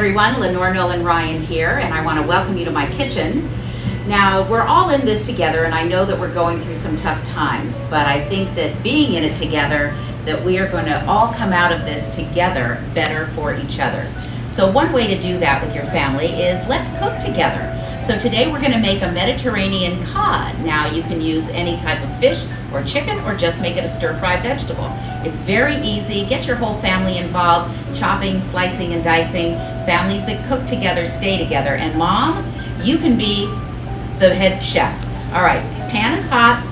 everyone, Lenore Nolan Ryan here, and I want to welcome you to my kitchen. Now, we're all in this together, and I know that we're going through some tough times, but I think that being in it together, that we are going to all come out of this together better for each other. So one way to do that with your family is let's cook together. So today we're going to make a Mediterranean cod. Now you can use any type of fish or chicken or just make it a stir-fry vegetable. It's very easy. Get your whole family involved, chopping, slicing, and dicing. Families that cook together stay together. And Mom, you can be the head chef. All right, pan is hot,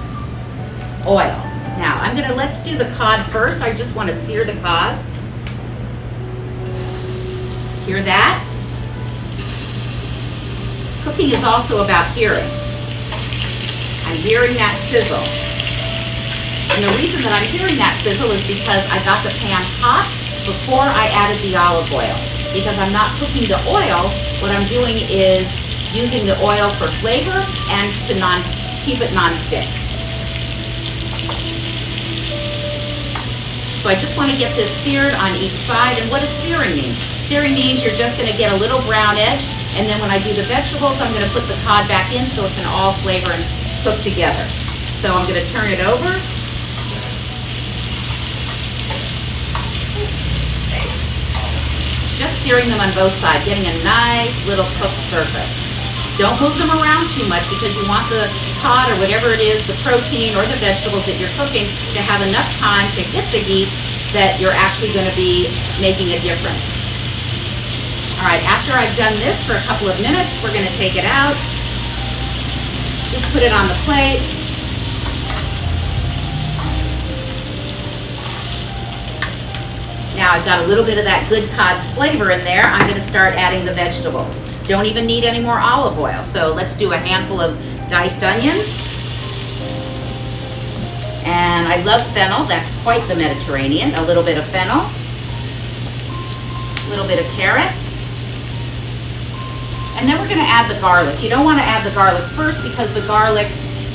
oil. Now let's do the cod first. I just want to sear the cod. Hear that? Cooking is also about hearing. I'm hearing that sizzle. And the reason that I'm hearing that sizzle is because I got the pan hot before I added the olive oil. Because I'm not cooking the oil, what I'm doing is using the oil for flavor and to keep it non-stick. So I just want to get this seared on each side. And what does searing mean? Searing means you're just going to get a little brown edge, and then when I do the vegetables, I'm going to put the cod back in so it can all flavor and cook together. So I'm going to turn it over. Just searing them on both sides, getting a nice little cooked surface. Don't move them around too much because you want the cod or whatever it is, the protein or the vegetables that you're cooking to have enough time to hit the heat that you're actually going to be making a difference. All right, after I've done this for a couple of minutes, we're going to take it out. Just put it on the plate. Now I've got a little bit of that good cod flavor in there. I'm going to start adding the vegetables. Don't even need any more olive oil. So let's do a handful of diced onions. And I love fennel. That's quite the Mediterranean. A little bit of fennel. A little bit of carrot. And then we're going to add the garlic. You don't want to add the garlic first because the garlic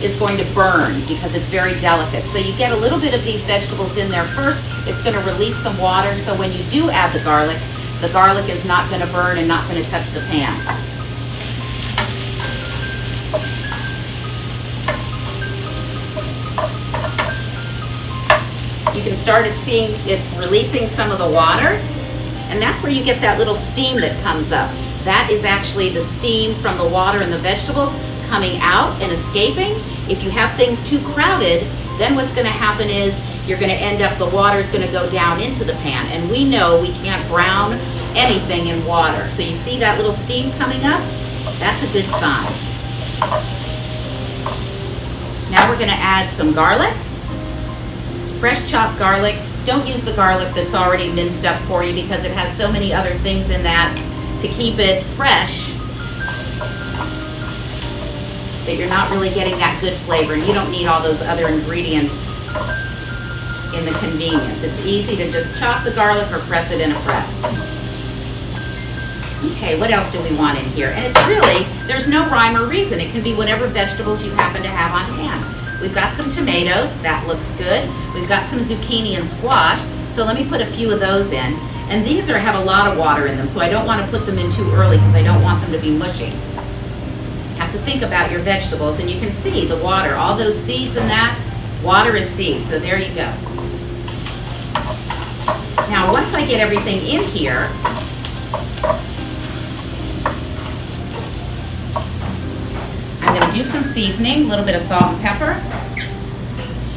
is going to burn because it's very delicate. So you get a little bit of these vegetables in there first. It's going to release some water. So when you do add the garlic is not going to burn and not going to touch the pan. You can start seeing it's releasing some of the water, and that's where you get that little steam that comes up. That is actually the steam from the water and the vegetables coming out and escaping. If you have things too crowded, then what's going to happen is you're going to end up, the water's going to go down into the pan. And we know we can't brown anything in water. So you see that little steam coming up? That's a good sign. Now we're going to add some garlic. Fresh chopped garlic. Don't use the garlic that's already minced up for you because it has so many other things in that to keep it fresh that you're not really getting that good flavor. And you don't need all those other ingredients in the convenience. It's easy to just chop the garlic or press it in a press. Okay, what else do we want in here? And it's really, there's no rhyme or reason. It can be whatever vegetables you happen to have on hand. We've got some tomatoes, that looks good. We've got some zucchini and squash, so let me put a few of those in. And these have a lot of water in them, so I don't want to put them in too early because I don't want them to be mushy. You have to think about your vegetables, and you can see the water, all those seeds in that, water is seeds, so there you go. Now, once I get everything in here, I'm going to do some seasoning, a little bit of salt and pepper.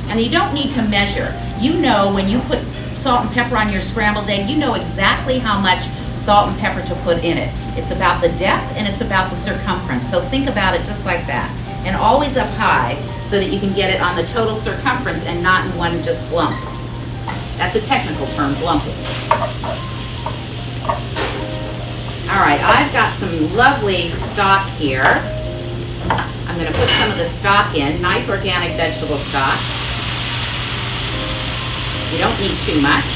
And you don't need to measure. You know when you put salt and pepper on your scrambled egg, you know exactly how much salt and pepper to put in it. It's about the depth and it's about the circumference. So think about it just like that. And always up high so that you can get it on the total circumference and not in one just lump. That's a technical term, lumping. All right, I've got some lovely stock here. I'm going to put some of the stock in, nice organic vegetable stock. You don't need too much.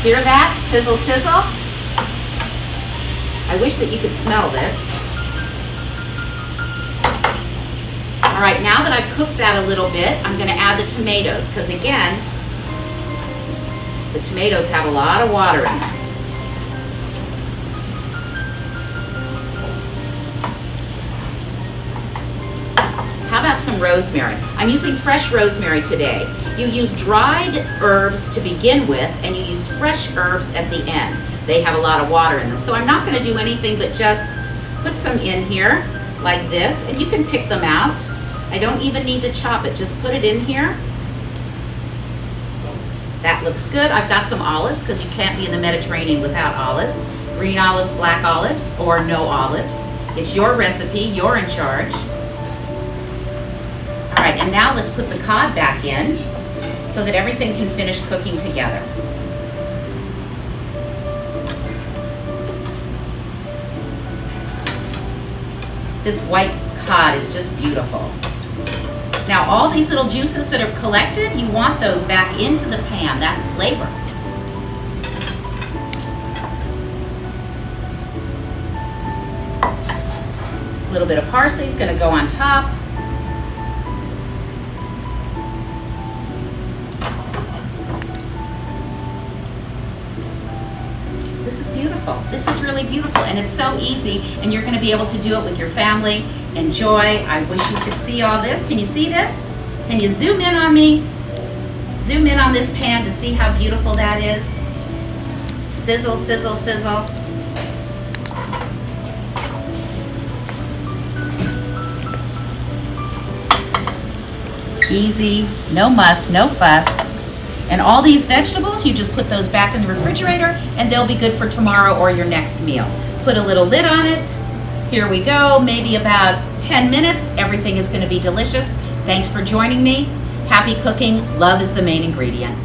Hear that? Sizzle, sizzle. I wish that you could smell this. All right, now that I've cooked that a little bit, I'm going to add the tomatoes because again, the tomatoes have a lot of water in them. some rosemary. I'm using fresh rosemary today. You use dried herbs to begin with, and you use fresh herbs at the end. They have a lot of water in them. So I'm not going to do anything but just put some in here like this, and you can pick them out. I don't even need to chop it, just put it in here. That looks good. I've got some olives, because you can't be in the Mediterranean without olives. Green olives, black olives, or no olives. It's your recipe, you're in charge. All right, and now let's put the cod back in so that everything can finish cooking together. This white cod is just beautiful. Now all these little juices that are collected, you want those back into the pan. That's flavor. A little bit of parsley is going to go on top. This is beautiful. This is really beautiful, and it's so easy, and you're going to be able to do it with your family. Enjoy. I wish you could see all this. Can you see this? Can you zoom in on me? Zoom in on this pan to see how beautiful that is. Sizzle, sizzle, sizzle. Easy, no muss, no fuss. And all these vegetables, you just put those back in the refrigerator, and they'll be good for tomorrow or your next meal. Put a little lid on it. Here we go, maybe about 10 minutes. Everything is going to be delicious. Thanks for joining me. Happy cooking. Love is the main ingredient.